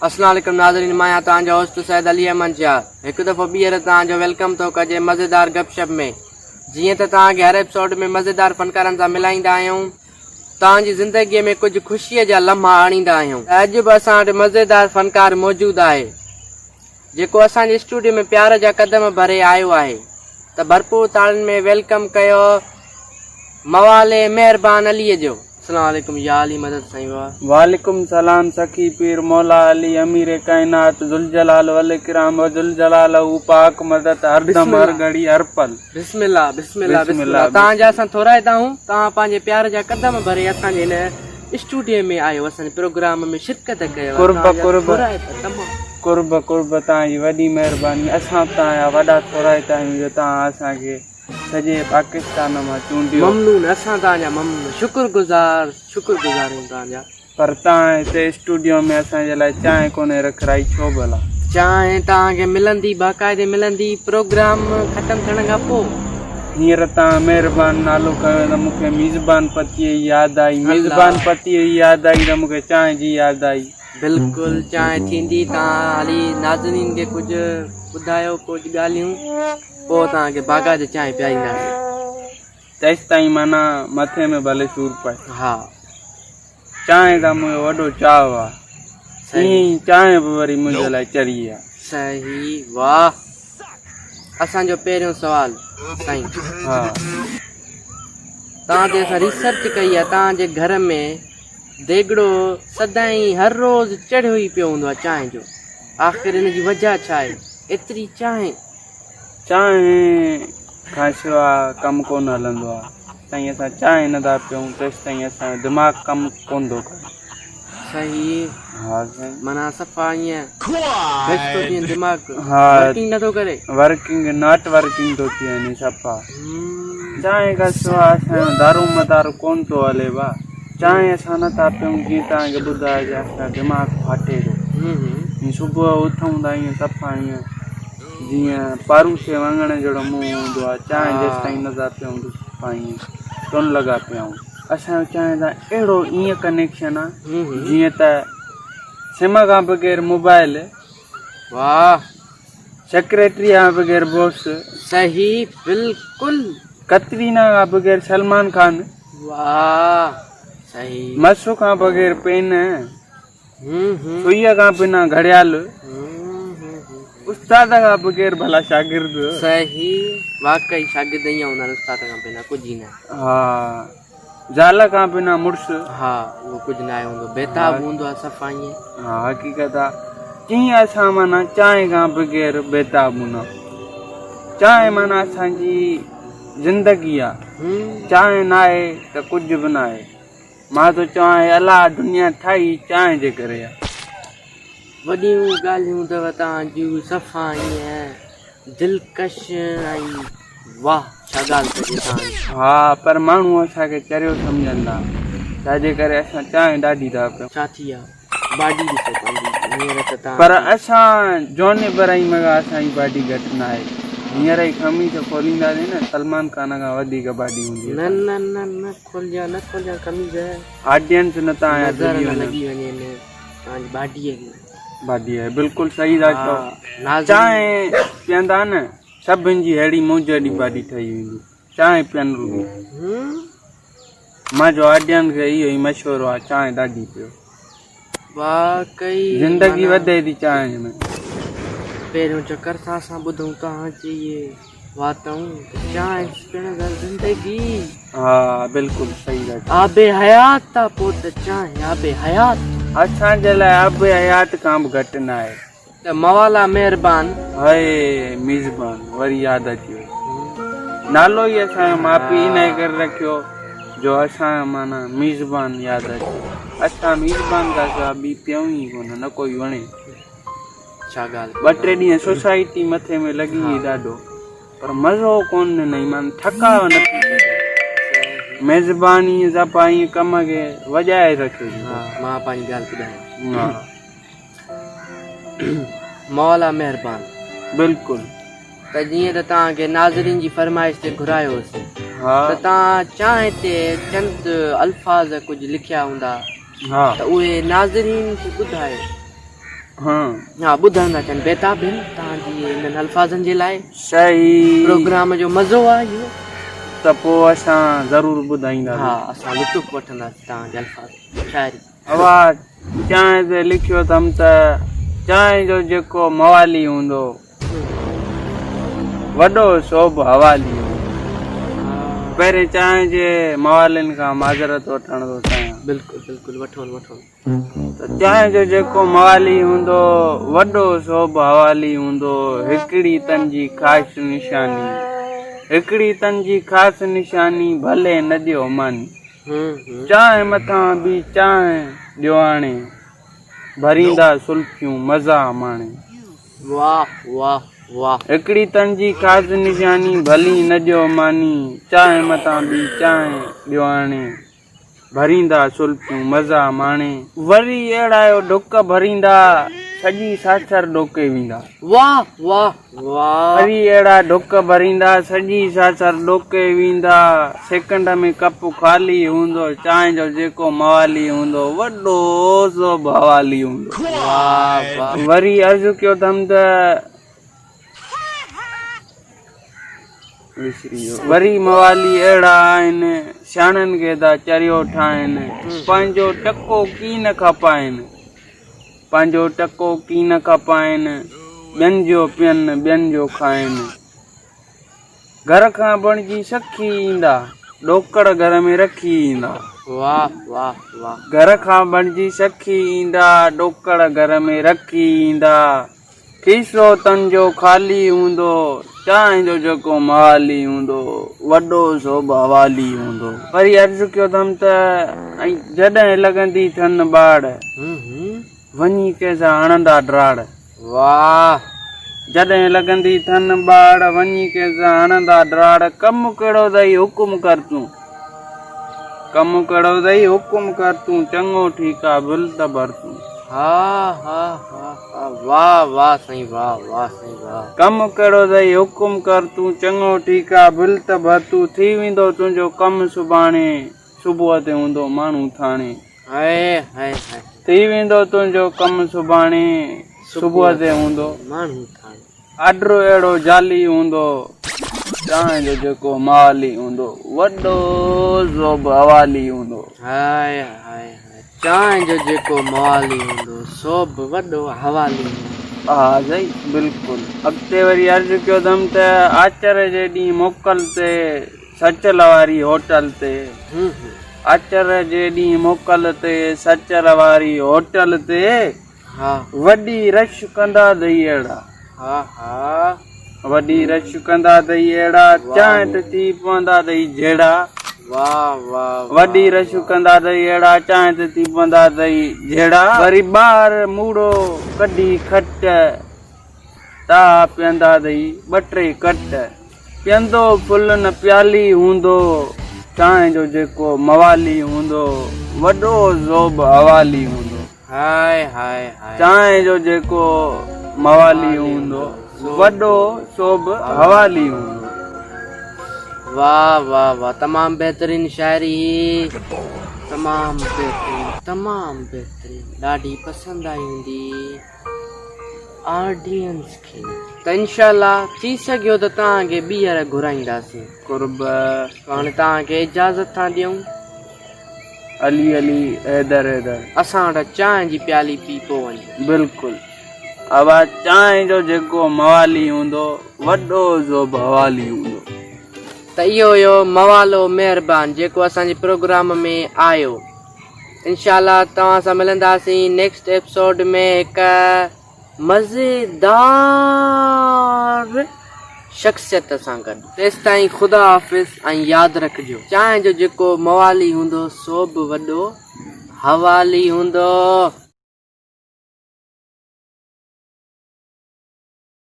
अस्सलाम वालेकुम नाज़रीन, मैं तव्हांजो होस्ट सैयद अली अहमद शाह। एक दफ़ो ॿीहर तव्हांजो वेलकम थो कजे मज़ेदार गपशप में। जीअं त तव्हांखे हर एपिसोड में मज़ेदार फ़नकारनि सां मिलाईंदा आहियूं, तव्हांजी ज़िंदगीअ में कुझु ख़ुशीअ जा लम्हा आणींदा आहियूं। अॼु बि असां वटि मज़ेदार फ़नकार मौजूदु आहे जेको असांजे स्टूडियो में प्यार जा क़दम भरे आयो आहे। त भरपूर ताड़ियुनि में वेलकम कयो मवाले मेहरबान अलीअ जो। अस्सलाम वालेकुम या अली मदद साईं वाह। वालेकुम सलाम सखी पीर मौला अली अमीर कायनात जुल जलाल वल इकराम व जुल जलाल पाक मदद हरदम हर घड़ी हर पल। बिस्मिल्लाह बिस्मिल्लाह बिस्मिल्लाह। तव्हांजा असां थोराईंदा आहियूं, तव्हां पंहिंजे प्यार जा क़दम भरे असांजे हिन स्टूडियो में आयो, असांजे प्रोग्राम में शिरकत कयो। कुर्ब कुर्ब तव्हांजी वॾी महिरबानी। असां तव्हांजा वॾा थोराईंदा आहियूं जो तव्हां असांखे सॼे पाकिस्तान मां चूंडियो। ममनून, असां तव्हांजा ममनून, शुक्रगुज़ार आहियूं तव्हांजा। पर तव्हां हिते स्टूडियो में असांजे लाइ चांहि कोन्हे रखराई छो भला? चांहि तव्हांखे मिलंदी, बाक़ाइदे मिलंदी प्रोग्राम ख़तमु थियण खां पोइ। हींअर तव्हां महिरबानी नालो कयो त मूंखे मेज़बान पतीअ जी यादि आई। मेज़बान पतीअ जी यादि आई त मूंखे चांहि जी यादि आई। बिल्कुलु चांहि थींदी। तव्हां हाली नाज़रीन खे कुझु ॿुधायो, कुझु ॻाल्हियूं, पोइ तव्हांखे बाक़ाइदे चांहि पीआरींदासीं। तेसि ताईं माना मथे में भले सूर पए। हा, चांहि त मुंहिंजो वॾो चाव आहे, ईअं चांहि बि वरी मुंहिंजे लाइ चरी आहे। सही वाह। असांजो पहिरियों सुवाल साईं, हा, तव्हां ते असां रिसर्च कई आहे, तव्हांजे घर में देगिड़ो सदाईं हर रोज़ चढ़ियो ई पियो हूंदो आहे चांहि जो। आख़िर हिन जी वजह छा आहे? एतिरी चांहि खां सवाइ कमु कोन हलंदो आहे। साईं असां चांहि नथा पियूं तेसि ताईं असांजो दिमाग़ु कमु कोन थो करे। सही। हा साईं, माना सफ़ा ईअं बेस्तो थिए दिमाग़ु, हा, वर्किंग नथो करे, वर्किंग नॉट वर्किंग थो थी वञे सफ़ा। चांहि खां सवाइ असांजो दारू मदारू कोन थो हले बा। चांहि असां नथा पियूं जीअं तव्हांखे ॿुधाइजे असांजो दिमाग़ु फाटे थो। सुबुह उथूं था ईअं सफ़ा ईअं जीअं पारूसे वाङण जहिड़ो मुंहुं हूंदो आहे। चांहि जेसि ताईं नथा पियूं सफ़ा ईअं कोन लॻा पिया आहियूं। असांजो चांहि सां अहिड़ो ईअं कनेक्शन आहे जीअं त सिम खां बग़ैर मोबाइल, वाह, सेक्रेटरी खां बग़ैर बॉस, सही बिल्कुलु, कतरीना खां बग़ैर सलमान खान, वाह, सही, मसू खां बग़ैर पेन, सुईअ खां बिना घड़ियाल, उस्ताद खां बग़ैर भला शागिर्द। सही, वाकई शागिर्द ईअं हूंदा आहिनि, उस्ताद खां बिना कुझु ई न। हा, ज़ाल खां बिना मुड़ुस। हा, उहो कुझु न आहे, हूंदो बेताब हूंदो आहे सफ़ा ईअं। हा, हक़ीक़त आहे। कीअं असां माना चांहि खां बग़ैर बेताब हूंदा। चांहि माना असांजी ज़िंदगी आहे। चांहि न आहे त कुझु बि न आहे। मां त चवां अलाह दुनिया ठाही चांहि जे करे आहे। वॾियूं ॻाल्हियूं अथव तव्हांजूं, सफ़ा ईअं दिलकश ऐं वाह, छा ॻाल्हि कजे तव्हांजी। हा, पर माण्हू असांखे चरियो सम्झंदा, छाजे करे असां चांहि ॾाढी था पियूं। छा थी आहे बाडी ॾिसो पंहिंजी, पर असां जोने बराई में असांजी बाडी घटि न आहे। हींअर ई खमीस खोलींदासीं न, सलमान खान खां वधीक बाडी हूंदी। न न न न खोलिया, न खोलिया कमीज, ऑडियंस न तव्हां नज़र न लॻी वञे तव्हांजी बाडीअ खे। बाडी आहे, बिल्कुलु सही था चओ। चांहि पीअंदा न सभिनि जी अहिड़ी मौज जी बाडी ठही वेंदी। चांहि पीअण रुॻी मुंहिंजो ऑडियंस खे इहो ई मशवरो आहे, चांहि ॾाढी पियो। वाकई ज़िंदगी वधे थी चांहि में। पहिरियों चकर सां असां ॿुधूं तव्हांजी इहे वातूं, चांहि पीअण सां ज़िंदगी। हा, बिल्कुलु सही था चओ। आबे हयात आहे, पोइ त चांहि आबे हयात। असांजे लाइ आबे हयात खां बि घटि न आहे। त मवाला महिरबान, हाय मेज़बान, वरी यादि अची वई। नालो ई असांजो माउ पीउ इन करे रखियो जो असांजो माना मेज़बान यादि अचे। असां मेज़बान खां सवाइ ॿी पियूं ई कोन, न कोई वणे। छा ॻाल्हि, 2-3 ॾींहं सोसाइटी मथे में लॻी हुई ॾाढो, पर मज़ो कोन ॾिनई, माना थकाव न थी। मेज़बानी सफ़ा ईअं कम खे वॼाए रखियो। मां पंहिंजी ॻाल्हि ॿुधायां, मौला महिरबान, बिल्कुलु। त जीअं त तव्हांखे नाज़रीन जी फरमाइश ते घुरायोसीं, त तव्हां चांहि ते चंद अल्फाज़ कुझु लिखिया हूंदा, त उहे नाज़रीन खे ॿुधायो। हाँ हाँ ॿुधण था चाहिनि बेताब आहिनि तव्हांजी इन्हनि अल्फाज़नि जे लाइ सही प्रोग्राम जो मज़ो आहे इहो त पोइ असां ज़रूरु हा ॿुधाईंदासीं असां लुत्फ़ वठंदासीं तव्हांजे अल्फाज़ शाइरी आवाज़ चांहि ते लिखियो अथमि त चांहि जो जेको मवाली हूंदो वॾो सोभ हवाली पहिरें चांहि जे मवालियुनि खां माज़रत वठण थो चाहियां बिल्कुलु बिल्कुलु वठो वठो त चांहि जो जेको मवाली हूंदो वॾो सोभ हवाली हूंदो हिकिड़ी तन जी ख़ासि निशानी हिकिड़ी तन जी ख़ासि निशानी भले न ॾियो मानी चांहि मथां बि चांहि ॾियो हाणे भरींदा सुल्फियूं मज़ा माणे वाह वाह वाह हिकिड़ी तन जी ख़ासि निशानी भली न ॾियो मानी चांहि मथां बि चांहि ॾियो हाणे भरींदा सुल्फियूं मज़ा माणे वरी अहिड़ा डुक भरींदा सॼी सासर डोके वेंदा वाह वाह वाह वरी अहिड़ा डुक भरींदा सॼी सासर डोके वेंदा सेकंड में कप ख़ाली हूंदो चांहि जो जेको मवाली हूंदो वॾो सो हवाली हूंदो वाह वाह वरी अर्ज़ु कयो अथमि त वरी मवाली अहिड़ा आहिनि सियाणनि खे था चरियो ठाहिनि पंहिंजो टको की न खपाइनि पंहिंजो टको की न खपाइनि ॿियनि जो पीअनि ॿियनि जो खाइनि घर खां बणिजी सखी ईंदा ॾोकड़ घर में रखी ईंदा वाह वाह वाह घर खां बणिजी सखी ईंदा ॾोकड़ घर में रखी ईंदा खीसो तन जो ख़ाली हूंदो चांहि जो जेको मवाली हूंदो वॾो सोभ हवाली हूंदो वरी अर्ज़ु कयो अथमि त ऐं जॾहिं लॻंदी थन ॿाड़ वञी कंहिंसां हणंदा ड्राड़ वाह जॾहिं लॻंदी थन ॿाड़ वञी कंहिंसां हणंदा ड्राड़ कमु कहिड़ो अथई हुकुम कर तूं कमु कहिड़ो अथई हुकुम कर तूं चङो ठीकु आहे बिल त भर तूं हा हा हा हा वाह वाह साईं वाह वाह साईं वाह कमु कहिड़ो अथई हुकुम कर तूं चङो ठीकु आहे बिल त भर तूं थी वेंदो तुंहिंजो कमु सुभाणे सुबुह ते हूंदो माण्हू थाणे हाय हाय हाय थी वेंदो तुंहिंजो कमु सुभाणे सुबुह ते हूंदो माण्हू थाणे आडरो अहिड़ो जाली हूंदो चांहि जो जेको मवाली हूंदो वॾो सोभ हवाली हूंदो हाय हाय हाय चांहि जो जेको मवाली हूंदो सोभ वॾो हवाली हा साईं बिल्कुलु अॻिते वरी अर्ज़ु कयो अथमि त आचर जे ॾींहुं मोकल ते सचल वारी होटल ते आचर जे ॾींहुं मोकल ते सचल वारी होटल ते हा वॾी रश कंदा अथई अहिड़ा हा हा वॾी रश कंदा अथई अहिड़ा चांहि ते थी पवंदा अथई जहिड़ा वाह वाह वॾी रश कंदा अथई अहिड़ा चांहि ते थी पवंदा अथई जहिड़ा वरी ॿार मूड़ो कढी खट ता पीअंदा अथई ॿ टे कट पीअंदो फुल न प्याली हूंदो चांहि जो जेको मवाली हूंदो वॾो सोभ हवाली हूंदो हाय हाय हाय चांहि जो जेको मवाली हूंदो वॾो सोभ हवाली हूंदो वाह वाह वाह तमामु बहितरीन शाइरी तमामु बहितरीन ॾाढी पसंदि आई हूंदी ऑडियंस खे त इंशाल्लाह थी सघियो त तव्हांखे ॿीहर घुराईंदासीं कुर्ब हाणे तव्हांखे इजाज़त था ॾियूं अली अली हैदर हैदर असां वटि चांहि जी प्याली पी पोइ वञे बिल्कुलु आवाज़ चांहि जो जेको मवाली हूंदो वॾो सोभ हवाली हूंदो त इहो हुयो मवालो महिरबान जेको असांजे प्रोग्राम में आयो इंशाल्लाह तव्हां सां मिलंदासीं नेक्स्ट एपिसोड में हिकु मज़ेदार शख़्सियत सां गॾु तेसि ताईं ख़ुदा हाफ़िज़ ऐं यादि रखिजो चांहि जो जेको मवाली हूंदो सो बि वॾो हवाली हूंदो।